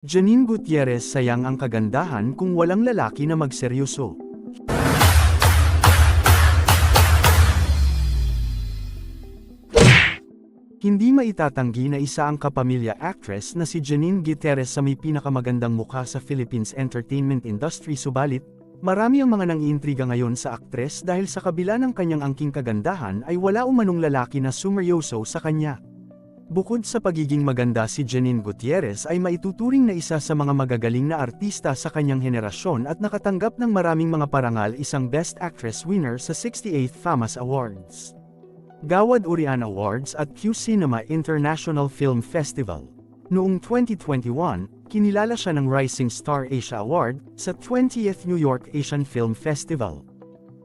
Janine Gutierrez, sayang ang kagandahan kung walang lalaki na magseryoso. Hindi maitatanggi na isa ang kapamilya actress na si Janine Gutierrez sa may pinakamagandang mukha sa Philippines entertainment industry, subalit, marami ang mga nangiintriga ngayon sa aktres dahil sa kabila ng kanyang angking kagandahan ay wala umanong lalaki na sumeryoso sa kanya. Bukod sa pagiging maganda, si Janine Gutierrez ay maituturing na isa sa mga magagaling na artista sa kanyang henerasyon at nakatanggap ng maraming mga parangal, isang Best Actress winner sa 68th FAMAS Awards, Gawad Urian Awards at Q Cinema International Film Festival. Noong 2021, kinilala siya ng Rising Star Asia Award sa 20th New York Asian Film Festival.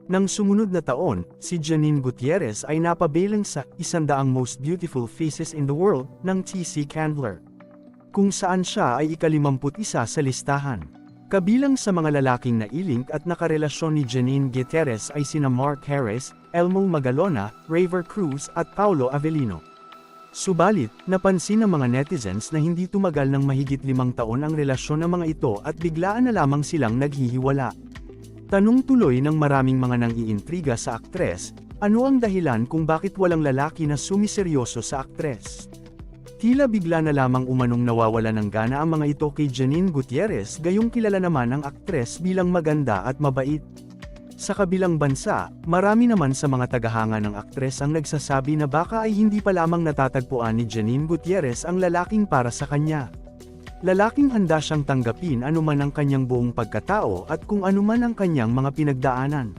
Nang sumunod na taon, si Janine Gutierrez ay napabilang sa 100 Most Beautiful Faces in the World ng T.C. Candler, kung saan siya ay ika-51 sa listahan. Kabilang sa mga lalaking nailink at nakarelasyon ni Janine Gutierrez ay sina Mark Harris, Elmo Magalona, Raver Cruz at Paulo Avellino. Subalit, napansin ng mga netizens na hindi tumagal ng mahigit 5 taon ang relasyon ng mga ito at biglaan na lamang silang naghihiwala. Tanong tuloy ng maraming mga nang-iintriga sa aktres, ano ang dahilan kung bakit walang lalaki na sumiseryoso sa aktres? Tila bigla na lamang umanong nawawala ng gana ang mga ito kay Janine Gutierrez, gayong kilala naman ang aktres bilang maganda at mabait. Sa kabilang bansa, marami naman sa mga tagahanga ng aktres ang nagsasabi na baka ay hindi pa lamang natatagpuan ni Janine Gutierrez ang lalaking para sa kanya. Lalaking handa siyang tanggapin anuman ang kanyang buong pagkatao at kung anuman ang kanyang mga pinagdaanan.